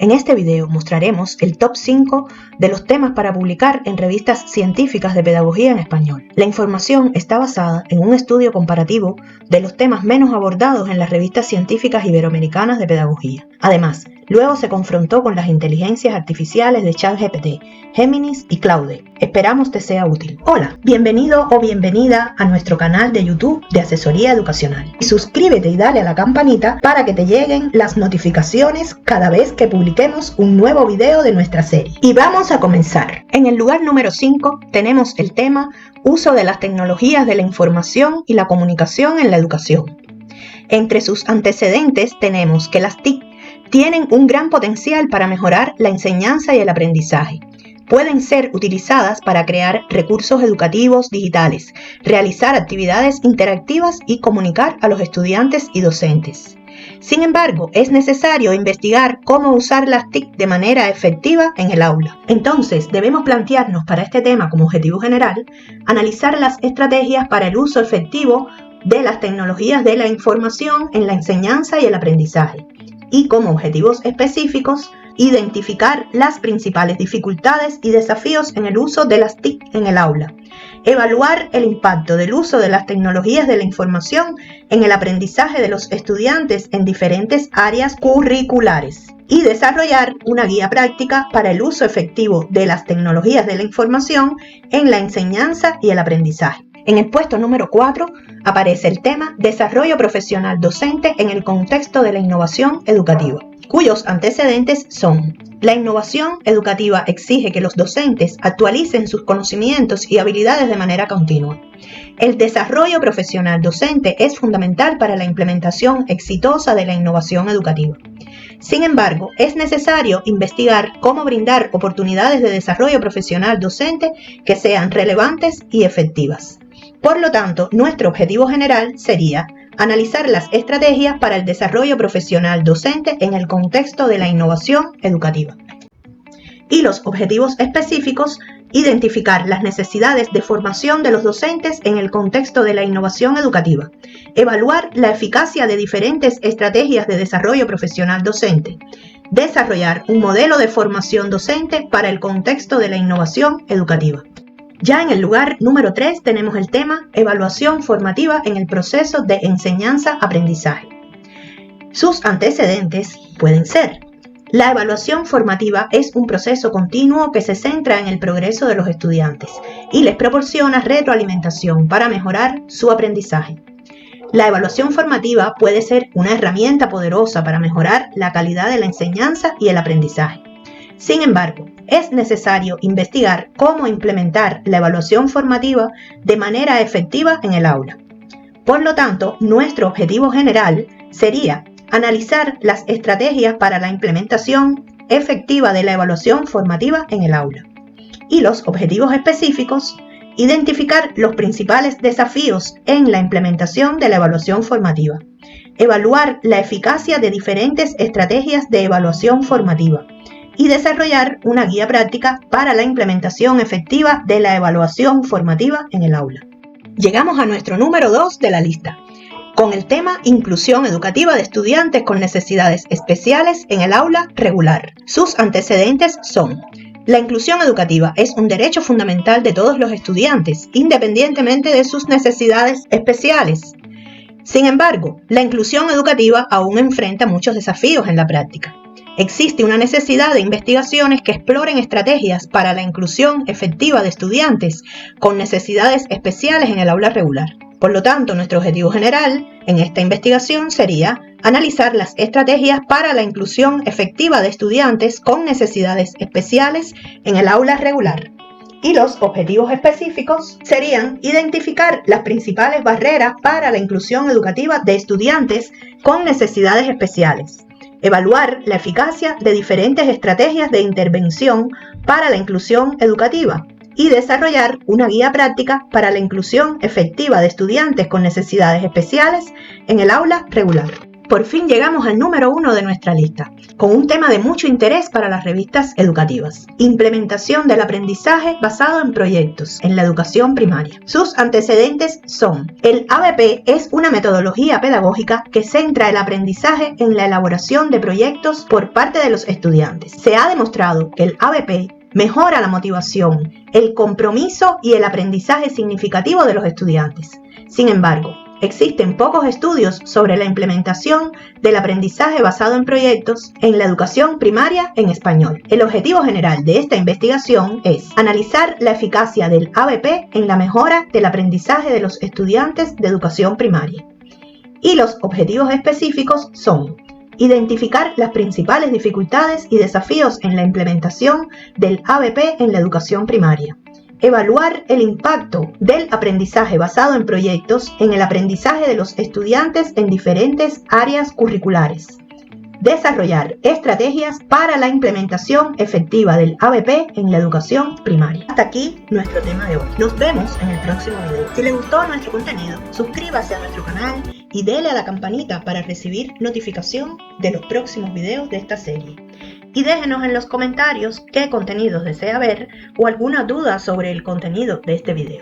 En este video mostraremos el top 5 de los temas para publicar en revistas científicas de pedagogía en español. La información está basada en un estudio comparativo de los temas menos abordados en las revistas científicas iberoamericanas de pedagogía. Además, luego se confrontó con las inteligencias artificiales de ChatGPT, Géminis y Claude. Esperamos te sea útil. Hola, bienvenido o bienvenida a nuestro canal de YouTube de Asesoría Educacional. Y suscríbete y dale a la campanita para que te lleguen las notificaciones cada vez que publiquemos un nuevo video de nuestra serie. Y vamos a comenzar. En el lugar número 5 tenemos el tema Uso de las tecnologías de la información y la comunicación en la educación. Entre sus antecedentes tenemos que las TIC tienen un gran potencial para mejorar la enseñanza y el aprendizaje. Pueden ser utilizadas para crear recursos educativos digitales, realizar actividades interactivas y comunicar a los estudiantes y docentes. Sin embargo, es necesario investigar cómo usar las TIC de manera efectiva en el aula. Entonces, debemos plantearnos para este tema como objetivo general, analizar las estrategias para el uso efectivo de las tecnologías de la información en la enseñanza y el aprendizaje. Y como objetivos específicos, identificar las principales dificultades y desafíos en el uso de las TIC en el aula, evaluar el impacto del uso de las tecnologías de la información en el aprendizaje de los estudiantes en diferentes áreas curriculares y desarrollar una guía práctica para el uso efectivo de las tecnologías de la información en la enseñanza y el aprendizaje. En el puesto número 4 aparece el tema Desarrollo profesional docente en el contexto de la innovación educativa, cuyos antecedentes son: la innovación educativa exige que los docentes actualicen sus conocimientos y habilidades de manera continua. El desarrollo profesional docente es fundamental para la implementación exitosa de la innovación educativa. Sin embargo, es necesario investigar cómo brindar oportunidades de desarrollo profesional docente que sean relevantes y efectivas. Por lo tanto, nuestro objetivo general sería analizar las estrategias para el desarrollo profesional docente en el contexto de la innovación educativa. Y los objetivos específicos, identificar las necesidades de formación de los docentes en el contexto de la innovación educativa, evaluar la eficacia de diferentes estrategias de desarrollo profesional docente, desarrollar un modelo de formación docente para el contexto de la innovación educativa. Ya en el lugar número 3 tenemos el tema Evaluación formativa en el proceso de enseñanza-aprendizaje. Sus antecedentes pueden ser: la evaluación formativa es un proceso continuo que se centra en el progreso de los estudiantes y les proporciona retroalimentación para mejorar su aprendizaje. La evaluación formativa puede ser una herramienta poderosa para mejorar la calidad de la enseñanza y el aprendizaje. Sin embargo, es necesario investigar cómo implementar la evaluación formativa de manera efectiva en el aula. Por lo tanto, nuestro objetivo general sería analizar las estrategias para la implementación efectiva de la evaluación formativa en el aula. Y los objetivos específicos, identificar los principales desafíos en la implementación de la evaluación formativa, evaluar la eficacia de diferentes estrategias de evaluación formativa, y desarrollar una guía práctica para la implementación efectiva de la evaluación formativa en el aula. Llegamos a nuestro número 2 de la lista, con el tema Inclusión educativa de estudiantes con necesidades especiales en el aula regular. Sus antecedentes son: la inclusión educativa es un derecho fundamental de todos los estudiantes, independientemente de sus necesidades especiales. Sin embargo, la inclusión educativa aún enfrenta muchos desafíos en la práctica. Existe una necesidad de investigaciones que exploren estrategias para la inclusión efectiva de estudiantes con necesidades especiales en el aula regular. Por lo tanto, nuestro objetivo general en esta investigación sería analizar las estrategias para la inclusión efectiva de estudiantes con necesidades especiales en el aula regular. Y los objetivos específicos serían identificar las principales barreras para la inclusión educativa de estudiantes con necesidades especiales, evaluar la eficacia de diferentes estrategias de intervención para la inclusión educativa y desarrollar una guía práctica para la inclusión efectiva de estudiantes con necesidades especiales en el aula regular. Por fin llegamos al número 1 de nuestra lista, con un tema de mucho interés para las revistas educativas: implementación del aprendizaje basado en proyectos en la educación primaria. Sus antecedentes son: el ABP es una metodología pedagógica que centra el aprendizaje en la elaboración de proyectos por parte de los estudiantes. Se ha demostrado que el ABP mejora la motivación, el compromiso y el aprendizaje significativo de los estudiantes. Sin embargo, existen pocos estudios sobre la implementación del aprendizaje basado en proyectos en la educación primaria en español. El objetivo general de esta investigación es analizar la eficacia del ABP en la mejora del aprendizaje de los estudiantes de educación primaria. Y los objetivos específicos son: identificar las principales dificultades y desafíos en la implementación del ABP en la educación primaria. Evaluar el impacto del aprendizaje basado en proyectos en el aprendizaje de los estudiantes en diferentes áreas curriculares. Desarrollar estrategias para la implementación efectiva del ABP en la educación primaria. Hasta aquí nuestro tema de hoy. Nos vemos en el próximo video. Si les gustó nuestro contenido, suscríbase a nuestro canal y dele a la campanita para recibir notificación de los próximos videos de esta serie. Y déjenos en los comentarios qué contenidos desea ver o alguna duda sobre el contenido de este video.